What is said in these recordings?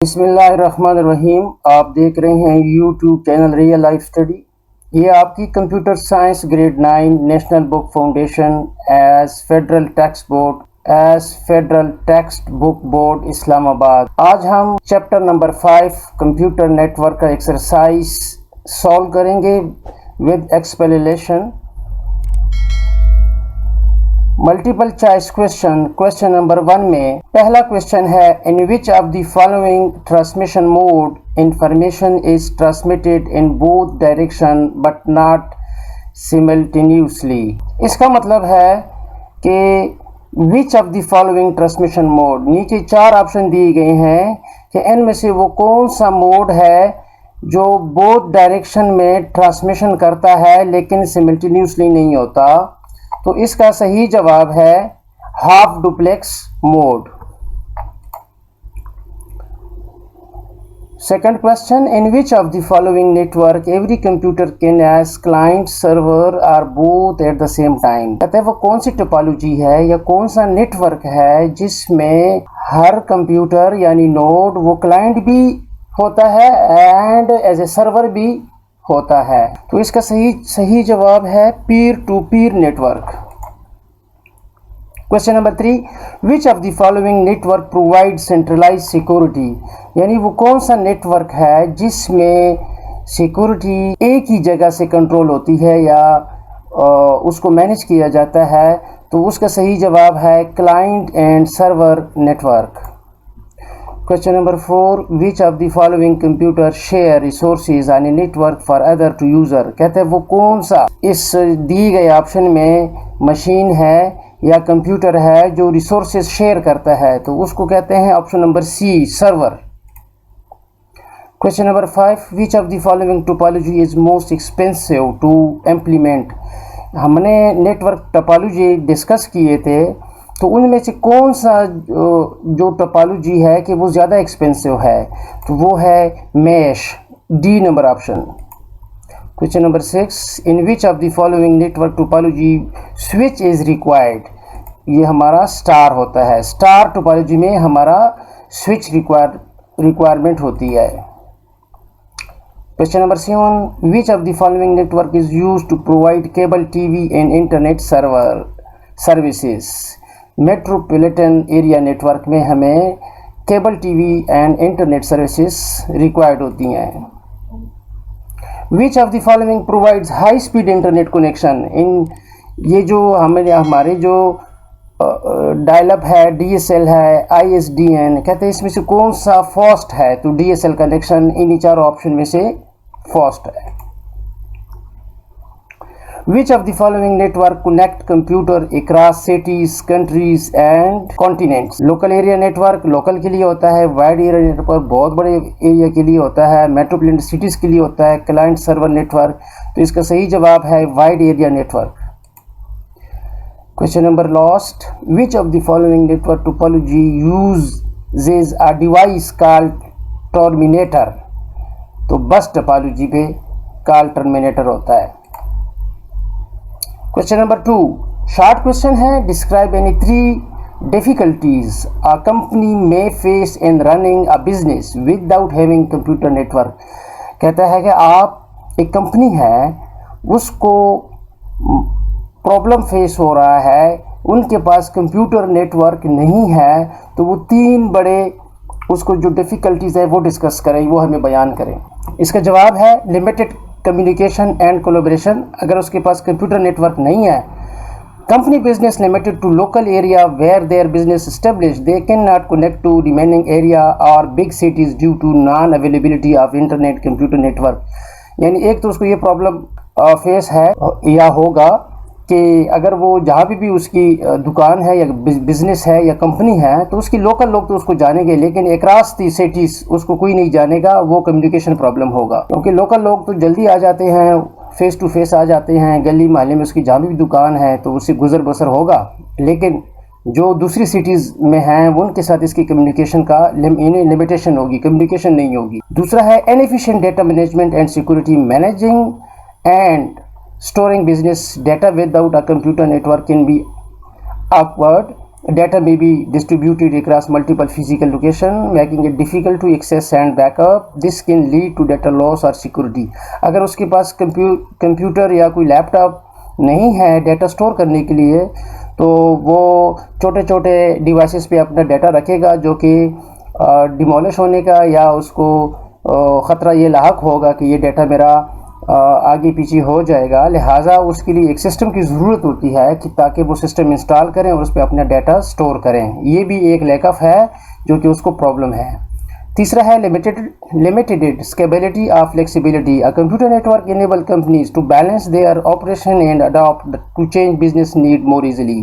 बिस्मिल्लाहिर्रहमानिर्रहीम। आप देख रहे हैं YouTube channel real life study. ये आपकी computer science grade 9 national book foundation as federal text book board Islamabad. आज हम चैप्टर नंबर 5 कंप्यूटर नेटवर्क का एक्सरसाइज सॉल्व करेंगे with explanation. Multiple choice question number 1 में पहला क्वेश्चन है, in which of the following transmission mode information is transmitted in both direction but not simultaneously. इसका मतलब है कि which of the following transmission mode, नीचे 4 option दिए गए हैं कि इनमें से वो कौन सा मोड है जो बोथ डायरेक्शन में ट्रांसमिशन करता है लेकिन सिमल्टेनियसली नहीं होता। तो इसका सही जवाब है half duplex mode. Second question, in which of the following network every computer can as client server are both at the same time. कहते हैं वो कौन सी टोपोलॉजी है या कौन सा नेटवर्क है जिसमें हर कंप्यूटर यानी नोड वो क्लाइंट भी होता है एंड एज ए सर्वर भी होता है। तो इसका सही जवाब है peer to peer network. Question number 3, which of the following network provide centralise security, यानी वो कौन सा नेटवर्क है जिसमें सिक्योरिटी एक ही जगह से कंट्रोल होती है या उसको मैनेज किया जाता है। तो उसका सही जवाब है client and server network. Question number 4, which of the following computer share resources on a network for other to user. कहते हैं वो कौन सा इस दिए गए ऑप्शन में मशीन है या कंप्यूटर है जो रिसोर्सेज शेयर करता है, तो उसको कहते हैं option number C server. Question number 5, which of the following topology is most expensive to implement. हमने नेटवर्क टोपोलॉजी डिस्कस किए थे, तो उनमें से कौन सा जो टोपोलॉजी है कि वो ज़्यादा एक्सपेंसिव है, तो वो है mesh, D number option. Question number 6, in which of the following network topology switch is required. ये हमारा स्टार होता है, स्टार टोपोलॉजी में हमारा स्विच रिक्वायरमेंट होती है। Question number 7, which of the following network is use to provide cable TV and internet services. Metropolitan area network में हमें cable TV and internet services required होती हैं। Which of the following provides high speed internet connection. इन ये जो हमारे जो dial-up है, डीएसएल है, आईएसडीएन, कहते हैं इसमें से कौन सा फास्ट है, तो डीएसएल कनेक्शन इन्हीं 4 ऑप्शन में से फास्ट है। Which of the following network connect computer across cities, countries and continents? Local area network local के लिए होता है, वाइड एरिया नेटवर्क बहुत बड़े एरिया के लिए होता है, मेट्रोपॉलिटन सिटीज के लिए होता है, क्लाइंट सर्वर नेटवर्क। तो इसका सही जवाब है wide area network. Question number last, which of the following network topology uses a device called terminator. तो बस टोपोलॉजी पे कॉल टर्मिनेटर होता है। क्वेश्चन नंबर 2, शॉर्ट क्वेश्चन है, describe any 3 difficulties a company में face in running a business without having computer network. कहता है कि आप एक कंपनी है, उसको प्रॉब्लम फेस हो रहा है, उनके पास कंप्यूटर नेटवर्क नहीं है, तो वो 3 बड़े उसको जो डिफ़िकल्टीज़ है वो डिस्कस करें, वो हमें बयान करें। इसका जवाब है लिमिटेड कम्युनिकेशन एंड कोलैबोरेशन। अगर उसके पास कंप्यूटर नेटवर्क नहीं है, company business limited to local area where their business establish, they can not connect to remaining area और big cities due to non availability of internet computer network. यानी एक तो उसको ये प्रॉब्लम फेस है या होगा कि अगर वो जहाँ भी उसकी दुकान है या बिजनेस है या कंपनी है, तो उसकी लोकल लोग तो उसको जानेंगे, लेकिन अक्रॉस दी सिटीज़ उसको कोई नहीं जानेगा, वो कम्युनिकेशन प्रॉब्लम होगा। क्योंकि लोकल लोग तो जल्दी आ जाते हैं, फेस टू फेस आ जाते हैं, गली मोहल्ले में उसकी जहाँ भी दुकान है तो उससे गुजर बसर होगा, लेकिन जो दूसरी सिटीज़ में हैं उनके साथ इसकी कम्युनिकेशन का लिमिटेशन होगी, कम्युनिकेशन नहीं होगी। दूसरा है inefficient data management and security, managing and storing business data without a computer network can be awkward Data may be distributed across multiple physical locations, making it difficult to access and backup. This can lead to data loss or security. अगर उसके पास computer या कोई laptop नहीं है data store करने के लिए, तो वो छोटे छोटे डिवाइसेस पे अपना डाटा रखेगा जो कि डिमोलिश होने का या उसको ख़तरा ये लाहक होगा कि ये डाटा मेरा आगे पीछे हो जाएगा। लिहाजा उसके लिए एक सिस्टम की ज़रूरत होती है कि ताकि वो सिस्टम इंस्टॉल करें और उस पर अपना डाटा स्टोर करें। ये भी एक लैक ऑफ है जो कि उसको प्रॉब्लम है। तीसरा है लिमिटेड स्केलेबिलिटी और flexibility. A computer network enable companies to balance their operation and adopt to change business need more easily.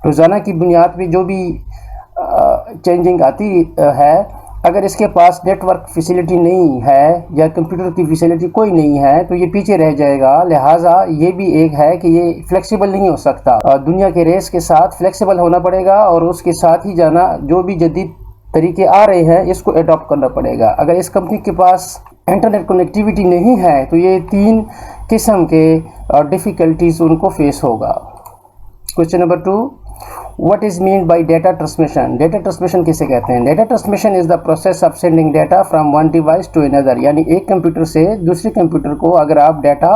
रोज़ाना की बुनियाद पे जो भी चेंजिंग आती है, अगर इसके पास नेटवर्क फैसिलिटी नहीं है या कंप्यूटर की फैसिलिटी कोई नहीं है तो ये पीछे रह जाएगा। लिहाजा ये भी एक है कि ये फ्लेक्सिबल नहीं हो सकता। दुनिया के रेस के साथ फ्लेक्सिबल होना पड़ेगा और उसके साथ ही जाना। जो भी जदीद तरीके आ रहे हैं इसको अडॉप्ट करना पड़ेगा। अगर इस कंपनी के पास इंटरनेट कनेक्टिविटी नहीं है तो ये 3 किस्म के डिफ़िकल्टीज उनको फेस होगा। Question number 2, What is mean by data transmission? Data transmission किसे कहते हैं? Data transmission is the process of sending data from one device to another। यानी एक कंप्यूटर से दूसरे कंप्यूटर को अगर आप डाटा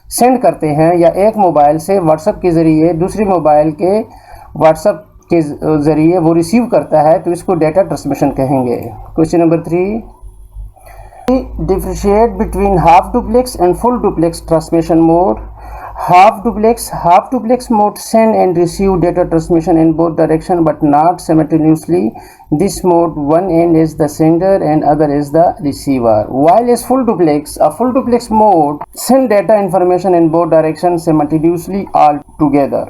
सेंड करते हैं या एक मोबाइल से व्हाट्सएप के ज़रिए दूसरे मोबाइल के व्हाट्सएप के ज़रिए वो रिसीव करता है तो इसको डाटा ट्रांसमिशन कहेंगे। Question number 3, differentiate between half duplex and full duplex transmission mode। half duplex mode send and receive data transmission in both direction but not simultaneously. This mode, one end is the sender and other is the receiver, while is full duplex mode send data information in both directions simultaneously all together।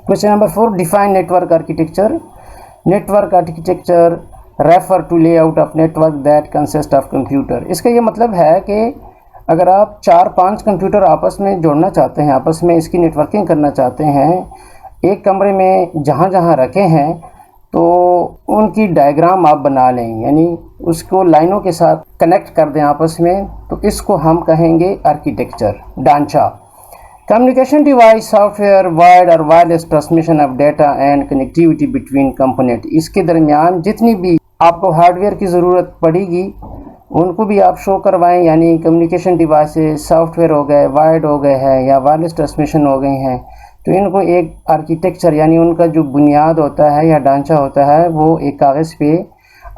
Question number 4, define network architecture। network architecture refer to layout of network that consist of computer। इसका ये मतलब है कि अगर आप 4-5 computer आपस में जोड़ना चाहते हैं, आपस में इसकी नेटवर्किंग करना चाहते हैं, एक कमरे में जहाँ जहाँ रखे हैं तो उनकी डायग्राम आप बना लें, यानी उसको लाइनों के साथ कनेक्ट कर दें आपस में, तो इसको हम कहेंगे आर्किटेक्चर, ढांचा। कम्युनिकेशन डिवाइस सॉफ्टवेयर वायर्ड और wireless transmission of data and connectivity between component. इसके दरमियान जितनी भी आपको हार्डवेयर की ज़रूरत पड़ेगी उनको भी आप शो करवाएं, यानी कम्युनिकेशन डिवाइसेस सॉफ्टवेयर हो गए, वायर्ड हो गए हैं या वायरलेस ट्रांसमिशन हो गए हैं, तो इनको एक आर्किटेक्चर यानी उनका जो बुनियाद होता है या ढांचा होता है वो एक कागज़ पे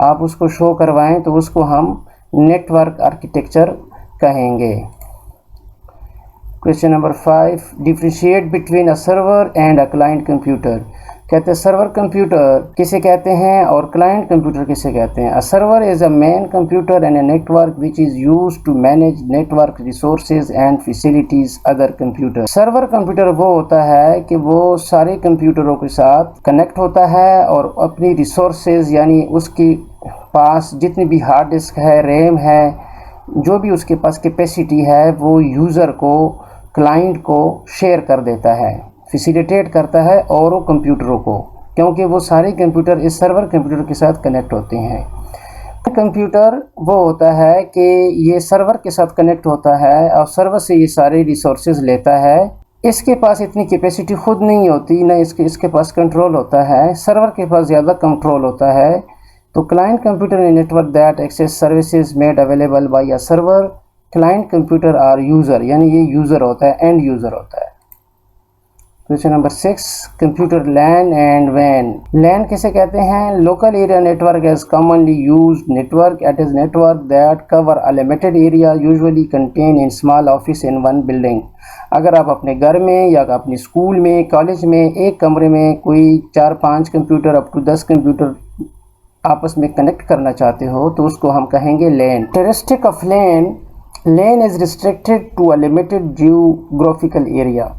आप उसको शो करवाएं तो उसको हम नेटवर्क आर्किटेक्चर कहेंगे। Question number 5, differentiate between a server and a client computer. कहते हैं सर्वर कंप्यूटर किसे कहते हैं और क्लाइंट कंप्यूटर किसे कहते हैं। A server is a main computer and a network which is used to manage network resources and facilities other computer. Server computer वो होता है कि वो सारे कंप्यूटरों के साथ कनेक्ट होता है और अपनी रिसोर्सेज यानी उसके पास जितनी भी हार्ड डिस्क है, रैम है, जो भी उसके पास कैपेसिटी है वो यूज़र को, क्लाइंट को शेयर कर देता है, फैसिलिटेट करता है और वो कंप्यूटरों को, क्योंकि वो सारे कंप्यूटर इस सर्वर कंप्यूटर के साथ कनेक्ट होते हैं। कंप्यूटर वो होता है कि ये सर्वर के साथ कनेक्ट होता है और सर्वर से ये सारे रिसोर्सेज लेता है। इसके पास इतनी कैपेसिटी खुद नहीं होती, ना इसके पास कंट्रोल होता है, सर्वर के पास ज़्यादा कंट्रोल होता है। तो client computer in network that access services made available by a server. Client computer are user, यानी ये यूज़र होता है, एंड यूज़र होता है। Question number 6, computer LAN and वैन। लैन किसे कहते हैं? Local area network is commonly used network. It is network that cover a limited area usually contain in small office in one building. अगर आप अपने घर में या अपने स्कूल में, कॉलेज में एक कमरे में कोई 4-5 कंप्यूटर अप टू 10 कंप्यूटर आपस में कनेक्ट करना चाहते हो तो उसको हम कहेंगे LAN. Characteristic of LAN is restricted to a limited geographical area.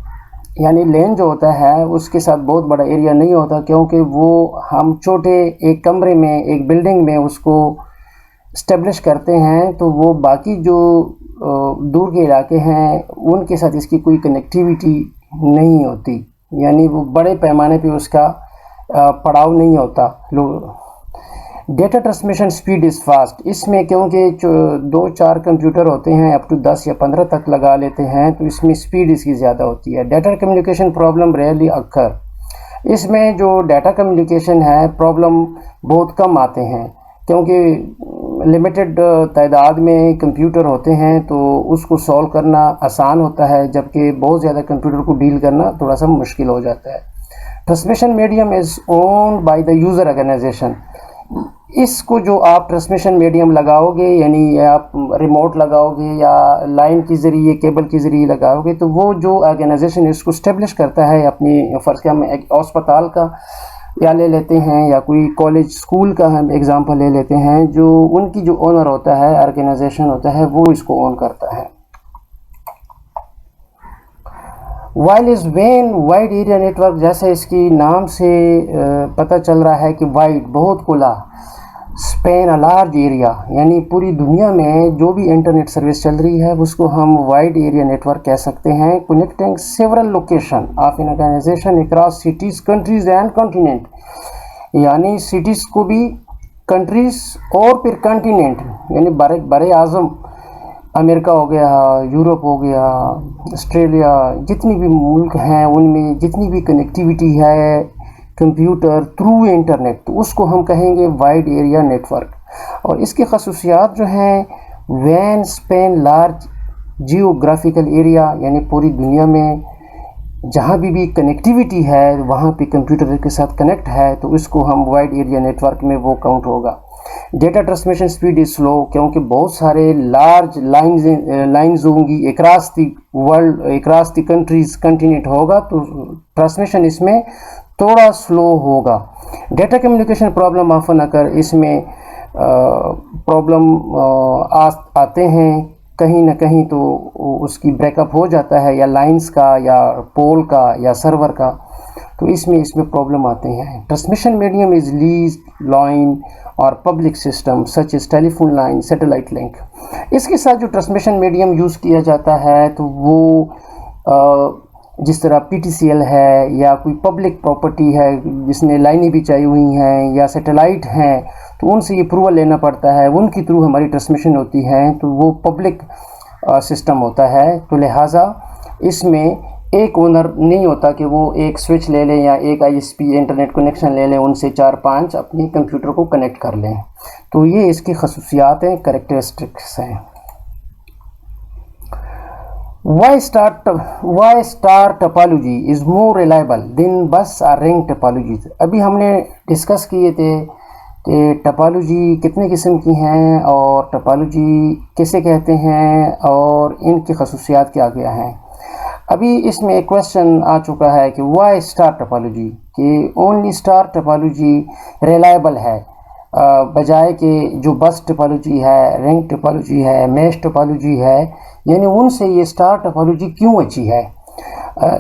यानी लैन जो होता है उसके साथ बहुत बड़ा एरिया नहीं होता, क्योंकि वो हम छोटे एक कमरे में, एक बिल्डिंग में उसको इस्टेब्लिश करते हैं, तो वो बाकी जो दूर के इलाके हैं उनके साथ इसकी कोई कनेक्टिविटी नहीं होती, यानी वो बड़े पैमाने पे उसका पड़ाव नहीं होता। Data transmission speed is fast, इसमें क्योंकि 2-4 कंप्यूटर होते हैं, अप टू 10 या 15 तक लगा लेते हैं, तो इसमें स्पीड इसकी ज़्यादा होती है। Data communication problem rarely occur, इसमें जो डाटा कम्युनिकेशन है प्रॉब्लम बहुत कम आते हैं, क्योंकि लिमिटेड तादाद में कंप्यूटर होते हैं तो उसको सॉल्व करना आसान होता है, जबकि बहुत ज़्यादा कंप्यूटर को डील करना थोड़ा सा मुश्किल हो जाता है। Transmission medium is owned by the user organisation, इसको जो आप ट्रांसमिशन मीडियम लगाओगे, यानी आप रिमोट लगाओगे या लाइन के ज़रिए, केबल के ज़रिए लगाओगे, तो वो जो ऑर्गेनाइजेशन इसको स्टेब्लिश करता है अपनी, फ़र्ज़ के हम एक अस्पताल का या ले लेते हैं या कोई कॉलेज स्कूल का हम एग्ज़ाम्पल ले लेते हैं, जो उनकी जो ओनर होता है, ऑर्गेनाइजेशन होता है, वो इसको ओन करता है। While is when wide area network, जैसे इसकी नाम से पता चल रहा है कि वाइड बहुत खुला, स्पेन अ लार्ज एरिया, यानी पूरी दुनिया में जो भी इंटरनेट सर्विस चल रही है उसको हम वाइड एरिया नेटवर्क कह सकते हैं। Connecting several location of an organisation across cities, countries and continent, यानी सिटीज़ को भी, कंट्रीज़ और फिर कॉन्टिनेंट, यानी बड़े आज़म अमेरिका हो गया, यूरोप हो गया, ऑस्ट्रेलिया, जितनी भी मुल्क हैं उनमें जितनी भी कनेक्टिविटी है कंप्यूटर थ्रू इंटरनेट, तो उसको हम कहेंगे वाइड एरिया नेटवर्क। और इसकी खसूसियात जो हैं, वैन स्पेन लार्ज जियोग्राफिकल एरिया, यानी पूरी दुनिया में जहाँ भी कनेक्टिविटी है वहाँ पे कंप्यूटर के साथ कनेक्ट है, तो इसको हम वाइड एरिया नेटवर्क में वो काउंट होगा। Data transmission speed is slow, क्योंकि बहुत सारे लार्ज लाइंस होंगी across the world, across the countries, continent होगा, तो ट्रांसमिशन इसमें थोड़ा स्लो होगा। डेटा कम्युनिकेशन प्रॉब्लम ऑफन अकर, इसमें प्रॉब्लम आते हैं कहीं ना कहीं, तो उसकी ब्रेकअप हो जाता है, या लाइंस का या पोल का या सर्वर का, तो इसमें प्रॉब्लम आते हैं। Transmission medium is lease line और public system such as telephone line, satellite link. इसके साथ जो ट्रांसमिशन मीडियम यूज़ किया जाता है तो वो जिस तरह PTCL है या कोई पब्लिक प्रॉपर्टी है जिसने लाइनें बिछाई हुई हैं या सैटेलाइट हैं, तो उनसे ये अप्रूवल लेना पड़ता है, उनके थ्रू हमारी ट्रांसमिशन होती है, तो वो पब्लिक सिस्टम होता है। तो लिहाजा इसमें एक ओनर नहीं होता कि वो एक स्विच ले लें या एक ISP इंटरनेट कनेक्शन ले लें, उनसे 4-5 अपने कंप्यूटर को कनेक्ट कर लें। तो ये इसकी खसूसियात हैं, करैक्टरिस्टिक्स हैं। Why star topology is more reliable than bus और रिंग टोपोलॉजी। अभी हमने डिस्कस किए थे कि टोपोलॉजी कितने किस्म की हैं और टोपोलॉजी किसे कहते हैं और इनकी खसूसियात क्या क्या हैं। अभी इसमें एक क्वेश्चन आ चुका है कि वाई स्टार टोपोलॉजी, कि ओनली स्टार टोपोलॉजी रिलायबल है, बजाय कि जो बस टोपोलॉजी है, रिंग टोपोलॉजी है, मैश टोपोलॉजी है, यानी उनसे ये स्टार टोपोलॉजी क्यों अच्छी है।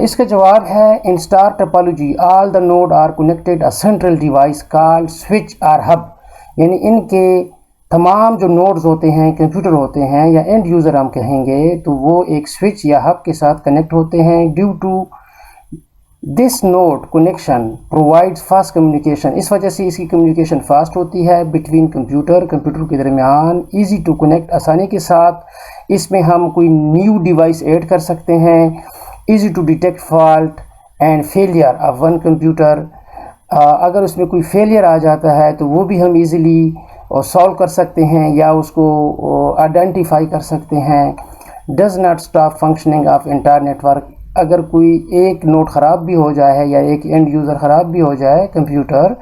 इसका जवाब है, in star topology all the node are connected a central device called switch और हब, यानी इनके तमाम जो नोड्स होते हैं, कंप्यूटर होते हैं या एंड यूज़र हम कहेंगे, तो वो एक स्विच या हब के साथ कनेक्ट होते हैं। Due to this node connection provides fast communication, इस वजह से इसकी कम्युनिकेशन फास्ट होती है बिटवीन कंप्यूटर के दरमियान, इजी टू कनेक्ट, आसानी के साथ इसमें हम कोई न्यू डिवाइस ऐड कर सकते हैं, easy to detect fault and failure of one computer, अगर उसमें कोई फेलियर आ जाता है तो वो भी हम इजीली सॉल्व कर सकते हैं या उसको आइडेंटिफाई कर सकते हैं। Does not stop functioning of entire network, अगर कोई एक नोड ख़राब भी हो जाए या एक एंड यूज़र ख़राब भी हो जाए कंप्यूटर,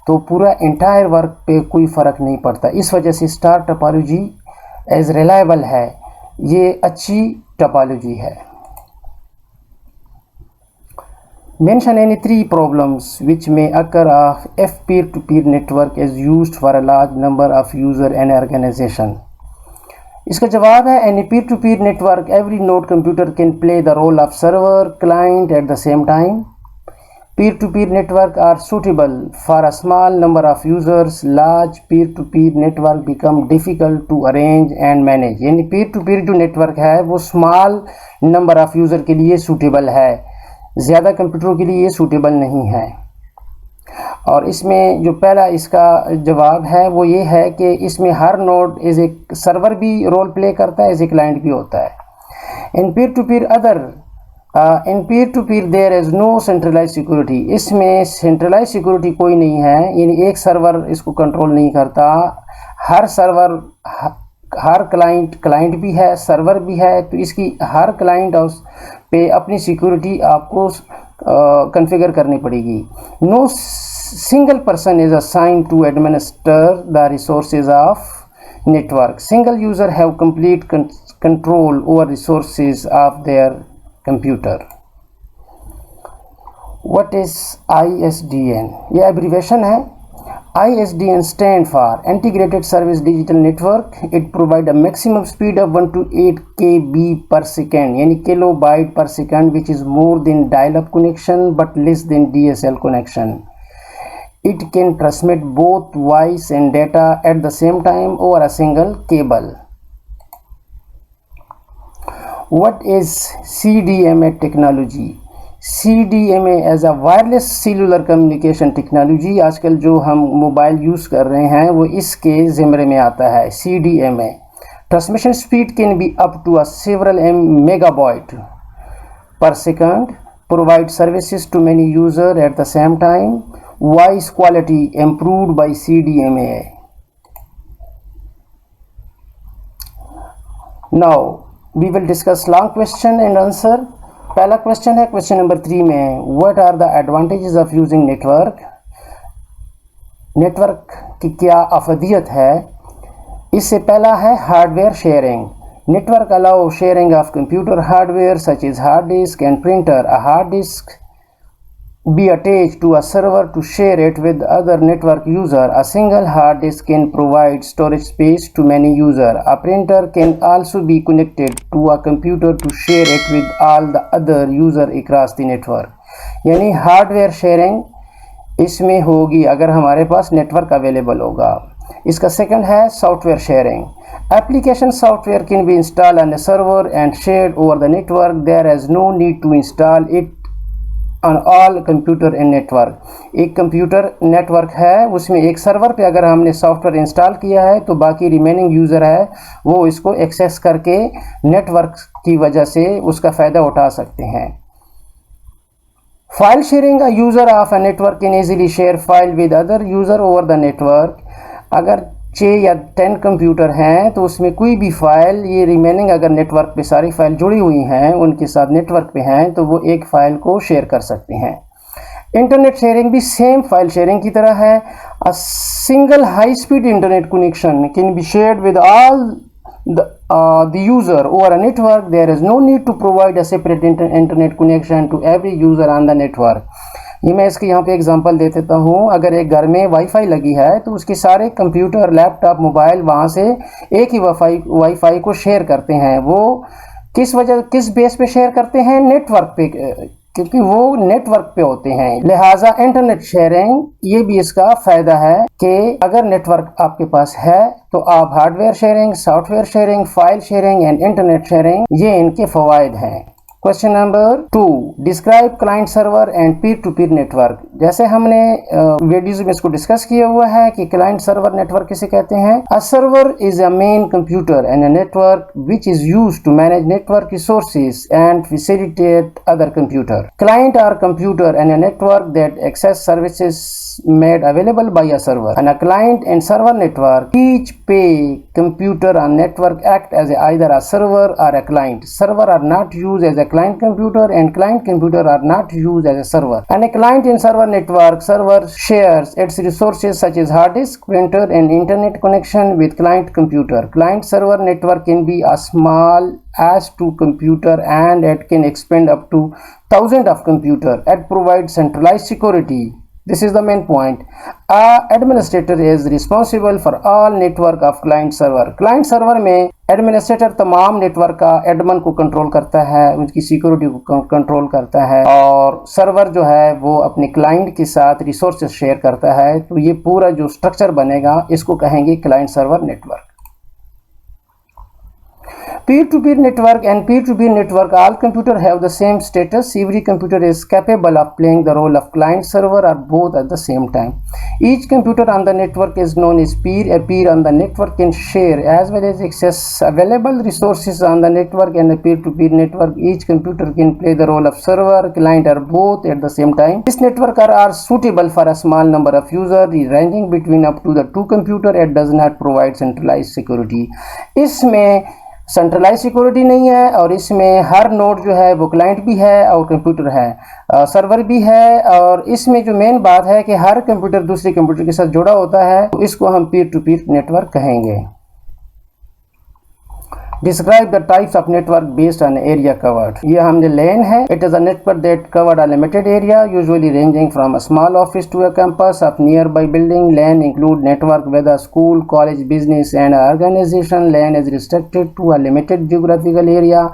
तो पूरा इंटायर वर्क पे कोई फ़र्क नहीं पड़ता। इस वजह से स्टार टोपोलॉजी एज रिलायबल है, ये अच्छी टोपोलॉजी है। Mention any 3 problems which may occur if peer-to-peer network is used for a large number of user and organization. इसका जवाब है, any peer-to-peer network every node computer can play the role of server client at the same time. Peer-to-peer network are suitable for a small number of users. Large peer-to-peer network become difficult to arrange and manage. यानी peer-to-peer जो network है वो small number of user के लिए suitable है, ज़्यादा कंप्यूटरों के लिए ये सूटेबल नहीं है। और इसमें जो पहला इसका जवाब है वो ये है कि इसमें हर नोड एज ए सर्वर भी रोल प्ले करता है, एज ए क्लाइंट भी होता है। इन peer to peer there is no centralise security, इसमें सेंट्रलाइज सिक्योरिटी कोई नहीं है, यानी एक सर्वर इसको कंट्रोल नहीं करता। हर सर्वर, हर क्लाइंट भी है, सर्वर भी है, तो इसकी हर क्लाइंट पे अपनी सिक्योरिटी आपको कॉन्फ़िगर करनी पड़ेगी। No single person is assigned to administer the resources of network, single user have complete control over resources of their computer. What is ISDN? ये एब्रीवेशन है। ISDN stand for Integrated Service Digital Network. It provide a maximum speed of 1 to 8 KB per second, यानी kilobyte per second, which is more than dial-up connection but less than DSL connection. It can transmit both voice and data at the same time over a single cable. What is CDMA technology? CDMA as a wireless cellular communication technology, आजकल जो हम mobile use कर रहे हैं वो इसके ज़िम्मे में आता है। CDMA transmission speed can be up to several megabyte per second, provide services to many users at the same time, voice quality improved by CDMA. Now we will discuss long question and answer. पहला question है, question number 3 में, what are the advantages of using network? Network की क्या अफदियत है? इससे पहला है hardware sharing. Network allow sharing of computer hardware such is hard disk and printer. A hard disk be attached to a server to share it with other network user. A single hard disk can provide storage space to many user. A printer can also be connected to a computer to share it with all the other user across the network. यानी hardware sharing इसमें होगी अगर हमारे पास network available होगा। इसका second है software sharing. Application software can be install on a server and shared over the network. There is no need to install it on all computer and network. एक computer network है, उसमें एक server पे अगर हमने software install किया है तो बाकी रिमेनिंग यूज़र है वो इसको एक्सेस करके नेटवर्क की वजह से उसका फ़ायदा उठा सकते हैं। File sharing, a user of a network can easily share file with other user over the network. अगर 6 या 10 कंप्यूटर हैं तो उसमें कोई भी फाइल, ये रिमेनिंग अगर नेटवर्क पे सारी फाइल जुड़ी हुई हैं उनके साथ नेटवर्क पे हैं तो वो एक फ़ाइल को शेयर कर सकते हैं। इंटरनेट शेयरिंग भी सेम फाइल शेयरिंग की तरह है। A single high speed internet connection can be shared with all the user over a network. There is no need to provide a separate internet connection to every user on the network. ये मैं इसके यहाँ पे example दे देता हूँ। अगर एक घर में वाईफाई लगी है तो उसके सारे कंप्यूटर, लैपटॉप, मोबाइल वहाँ से एक ही वाईफाई को शेयर करते हैं। वो किस बेस पे शेयर करते हैं? नेटवर्क पे, क्योंकि वो नेटवर्क पे होते हैं। लिहाजा इंटरनेट शेयरिंग ये भी इसका फ़ायदा है कि अगर नेटवर्क आपके पास है तो आप hardware sharing, software sharing, file sharing and internet sharing, ये इनके फ़वाइद हैं। Question number 2, describe client server and Pir to peer network. जैसे हमने वीडियोज में इसको डिस्कस किया हुआ है कि क्लाइंट सर्वर नेटवर्क किसे कहते हैं। A server is a main computer and a network which is used to manage network resources and facilitate other computer. Client are computer and a network that access services made available by a server, and a client and server network each pay computer on network act as either a server or a client. Server are not used as a client computer and client computer are not used as a server. And a client and server network, server shares its resources such as hard disk, printer and internet connection with client computer. Client server network can be as small as 2 computer and it can expand up to thousands of computer. It provides centralized security. This is the main point. Administrator is responsible for all network of client server. Client server में administrator तमाम network का admin को control करता है, उनकी security को control करता है, और सर्वर जो है वो अपने क्लाइंट के साथ रिसोर्सेज शेयर करता है। तो ये पूरा जो स्ट्रक्चर बनेगा इसको कहेंगे client server network. Peer-to-peer network and peer-to-peer network, all computers have the same status. Every computer is capable of playing the role of client server or both at the same time. Each computer on the network is known as peer. A peer on the network can share as well as access available resources on the network, and a peer-to-peer network, each computer can play the role of server, client or both at the same time. This network are suitable for a small number of users ranging between up to the 2 computers. It does not provide centralized security. इसमें centralise security नहीं है और इसमें हर node जो है वो client भी है और कंप्यूटर है, सर्वर भी है। और इसमें जो मेन बात है कि हर कंप्यूटर दूसरे कंप्यूटर के साथ जुड़ा होता है, तो इसको हम पीर टू पीर नेटवर्क कहेंगे। Describe the types of network based on area covered. ये हमने LAN है. It is a network that covered a limited area, usually ranging from a small office to a campus of nearby building. LAN include network with a school, college, business and organization. LAN is restricted to a limited geographical area.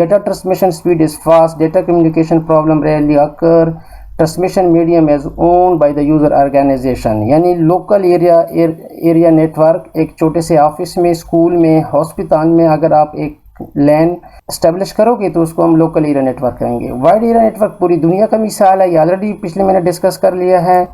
Data transmission speed is fast. Data communication problem rarely occur. Transmission medium is owned by the user organisation. यानी local area network, एक छोटे से office में, school में, hospital में अगर आप एक लैन स्टेब्लिश करोगे तो उसको हम लोकल एरिया नेटवर्क कहेंगे। वाइड एरिया नेटवर्क पूरी दुनिया का मिसाल है, ये ऑलरेडी पिछले महीने डिस्कस कर लिया है।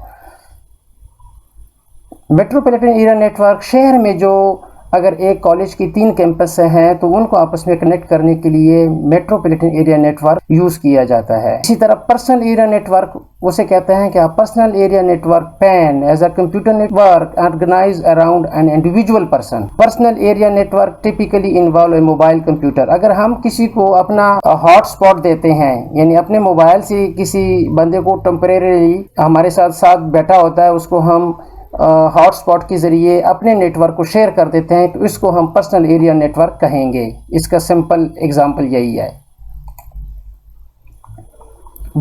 मेट्रोपॉलिटन एरिया नेटवर्क, शहर में जो अगर एक कॉलेज की 3 कैंपस हैं तो उनको आपस में कनेक्ट करने के लिए मेट्रोपॉलिटन एरिया नेटवर्क यूज़ किया जाता है। इसी तरह पर्सनल एरिया नेटवर्क उसे कहते हैं कि personal area network PAN as a computer network organise around an individual person. Personal area network typically involve a mobile computer. अगर हम किसी को अपना हॉटस्पॉट देते हैं, यानी अपने मोबाइल से किसी बंदे को टेम्परेरी हमारे साथ साथ बैठा होता है, उसको हम हॉटस्पॉट के ज़रिए अपने नेटवर्क को शेयर कर देते हैं, तो इसको हम पर्सनल एरिया नेटवर्क कहेंगे। इसका सिंपल एग्जांपल यही है।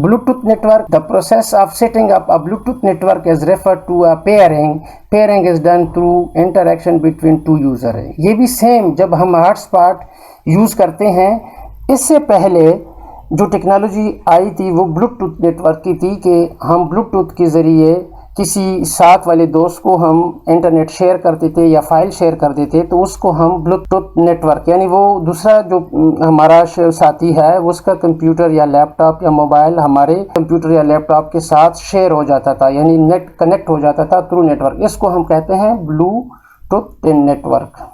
Bluetooth network, the process of setting up a Bluetooth network is referred to a pairing. Pairing is done through interaction between 2 users। ये भी सेम जब हम हॉटस्पॉट यूज़ करते हैं, इससे पहले जो टेक्नोलॉजी आई थी वो ब्लूटूथ नेटवर्क की थी कि हम ब्लूटूथ के ज़रिए किसी साथ वाले दोस्त को हम इंटरनेट शेयर करते थे या फाइल शेयर करते थे, तो उसको हम ब्लूटूथ नेटवर्क, यानी वो दूसरा जो हमारा साथी है उसका कंप्यूटर या लैपटॉप या मोबाइल हमारे कंप्यूटर या लैपटॉप के साथ शेयर हो जाता था, यानी नेट कनेक्ट हो जाता था थ्रू नेटवर्क। इसको हम कहते हैं Bluetooth network.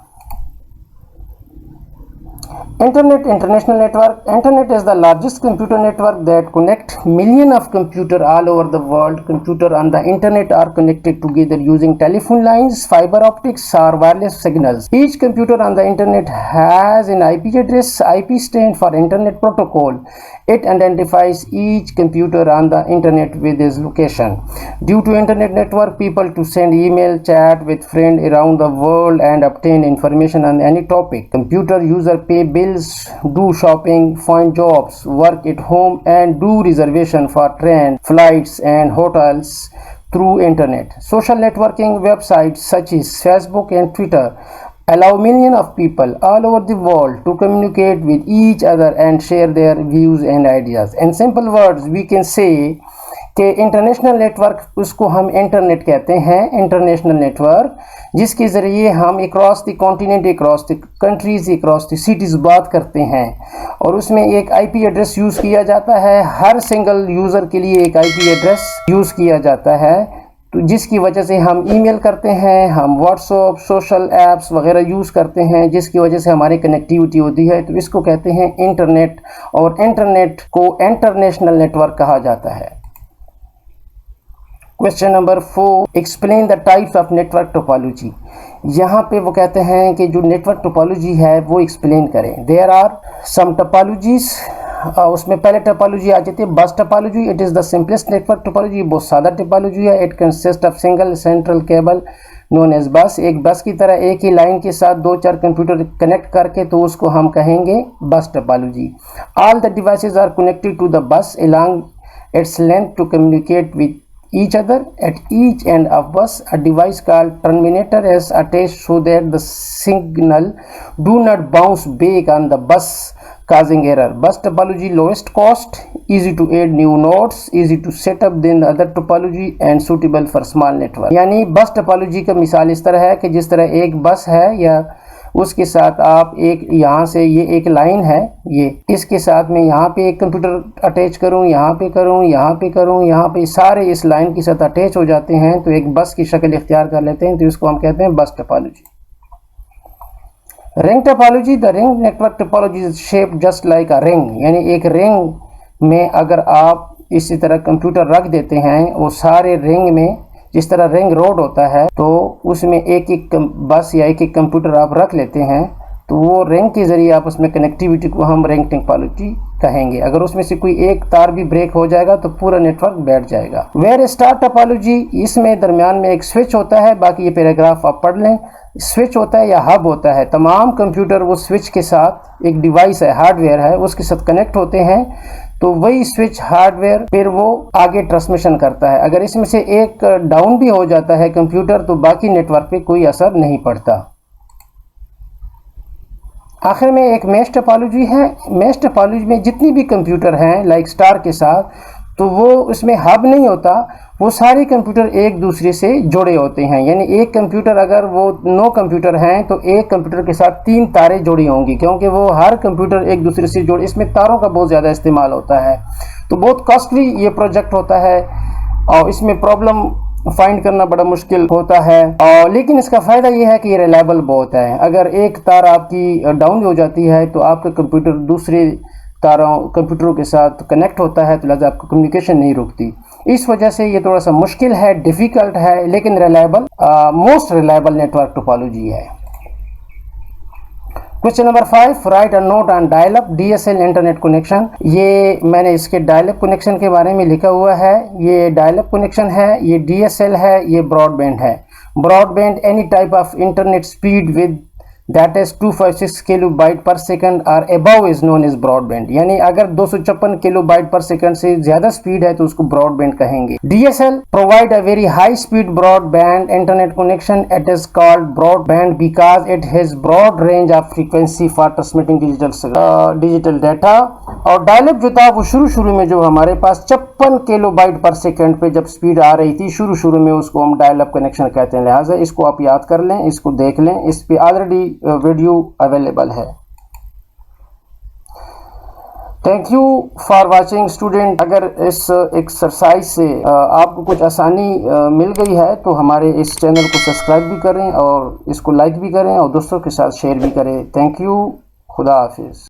Internet International Network. Internet is the largest computer network that connects millions of computers all over the world. Computers on the internet are connected together using telephone lines, fiber optics or wireless signals. Each computer on the internet has an IP address. IP stands for Internet Protocol. It identifies each computer on the internet with its location. Due to internet network, people to send email, chat with friends around the world and obtain information on any topic. Computer user pay bills, do shopping, find jobs, work at home and do reservation for train, flights and hotels through internet. Social networking websites such as Facebook and Twitter allow millions of people all over the world to communicate with each other and share their views and ideas. In simple words, we can say कि international network, उसको हम internet कहते हैं, international network, जिसके ज़रिए हम across the continent, across the countries, across the cities बात करते हैं। और उसमें एक आईपी एड्रेस यूज़ किया जाता है, हर सिंगल यूज़र के लिए एक आईपी एड्रेस यूज़ किया जाता है, तो जिसकी वजह से हम ईमेल करते हैं, हम व्हाट्सएप, सोशल ऐप्स वगैरह यूज़ करते हैं, जिसकी वजह से हमारी कनेक्टिविटी होती है, तो इसको कहते हैं इंटरनेट। और इंटरनेट को इंटरनेशनल नेटवर्क कहा जाता है। Question number 4, explain the types of network topology. यहाँ पे वो कहते हैं कि जो नेटवर्क टोपोलॉजी है वो एक्सप्लेन करें। देयर आर सम टोपोलॉजीज, उसमें पहले टोपोलॉजी आ जाती है bus topology. It is the simplest network topology, बहुत सादा टोपोलॉजी है। It consist of single central cable known as bus. एक बस की तरह एक ही लाइन के साथ 2-4 कंप्यूटर कनेक्ट करके, तो उसको हम कहेंगे bus topology. All the devices are connected to the bus along its length to communicate with each other. At each end of bus, a device called terminator is attached so that the signal do not bounce back on the bus, causing error. Bus topology lowest cost, easy to add new nodes, easy to set up than the other topology and suitable for small network. यानी बस topology का मिसाल इस तरह है कि जिस तरह एक बस है या उसके साथ आप एक यहाँ से ये एक लाइन है, ये इसके साथ में यहाँ पे एक कंप्यूटर अटैच करूँ, यहाँ पे करूँ, यहाँ पे करूँ, यहाँ पे सारे इस लाइन के साथ अटैच हो जाते हैं तो एक बस की शक्ल इख्तियार कर लेते हैं। तो इसको हम कहते हैं बस topology. Ring topology, the ring network topology is shaped just like a ring, यानी एक रिंग में अगर आप इसी तरह कंप्यूटर रख देते हैं, वो सारे रिंग में जिस तरह रिंग रोड होता है तो उसमें एक एक बस या एक एक कंप्यूटर आप रख लेते हैं, तो वो रिंग के ज़रिए आप उसमें कनेक्टिविटी को हम रिंग टोपोलॉजी कहेंगे। अगर उसमें से कोई एक तार भी ब्रेक हो जाएगा तो पूरा नेटवर्क बैठ जाएगा। वेयर स्टार टोपोलॉजी, इसमें दरमियान में एक स्विच होता है, बाकी ये पैराग्राफ आप पढ़ लें। स्विच होता है या हब होता है, तमाम कंप्यूटर वो स्विच के साथ एक डिवाइस है, हार्डवेयर है, उसके साथ कनेक्ट होते हैं, तो वही स्विच हार्डवेयर फिर वो आगे ट्रांसमिशन करता है। अगर इसमें से एक डाउन भी हो जाता है कंप्यूटर तो बाकी नेटवर्क पे कोई असर नहीं पड़ता। आखिर में एक मैश टोपोलॉजी है। मैश टोपोलॉजी में जितनी भी कंप्यूटर हैं लाइक स्टार के साथ, तो वो उसमें हब नहीं होता, वो सारे कंप्यूटर एक दूसरे से जुड़े होते हैं। यानी एक कंप्यूटर अगर वो 9 कंप्यूटर हैं तो एक कंप्यूटर के साथ 3 तारें जुड़ी होंगी, क्योंकि वो हर कंप्यूटर एक दूसरे से जुड़े, इसमें तारों का बहुत ज़्यादा इस्तेमाल होता है। तो बहुत कॉस्टली ये प्रोजेक्ट होता है और इसमें प्रॉब्लम फाइंड करना बड़ा मुश्किल होता है, और लेकिन इसका फ़ायदा ये है कि ये रिलायबल बहुत है। अगर एक तार आपकी डाउन हो जाती है तो आपका कंप्यूटर दूसरे तारों कंप्यूटरों के साथ कनेक्ट होता है, तो लिहाजा आपकी कम्युनिकेशन नहीं रुकती। इस वजह से ये थोड़ा सा मुश्किल है, डिफ़िकल्ट है, लेकिन reliable, most reliable network topology है। Question number 5, write a note on dial up DSL internet connection. ये मैंने इसके डायल अप कनेक्शन के बारे में लिखा हुआ है। ये डायल अप कनेक्शन है, ये DSL है, ये ब्रॉडबैंड है। Broadband any type of internet speed with that is 256 kilobyte per second और above is known as broadband. यानी अगर 256 किलोबाइट पर सेकंड से ज्यादा स्पीड है तो उसको ब्रॉडबैंड कहेंगे। DSL provide a very high speed broadband internet connection. It is called broadband because it has broad range of frequency for transmitting digital data. और dial up जो था वो शुरू में जो हमारे पास 56 किलोबाइट पर सेकंड पे जब स्पीड आ रही थी शुरू में, उसको हम डायलअप कनेक्शन कहते हैं। लिहाजा इसको आप याद कर लें, इसको देख लें, इस पे ऑलरेडी वीडियो अवेलेबल है। Thank you for watching student. अगर इस एक्सरसाइज से आपको कुछ आसानी मिल गई है तो हमारे इस चैनल को सब्सक्राइब भी करें और इसको लाइक भी करें और दोस्तों के साथ शेयर भी करें। थैंक यू, खुदा हाफिज।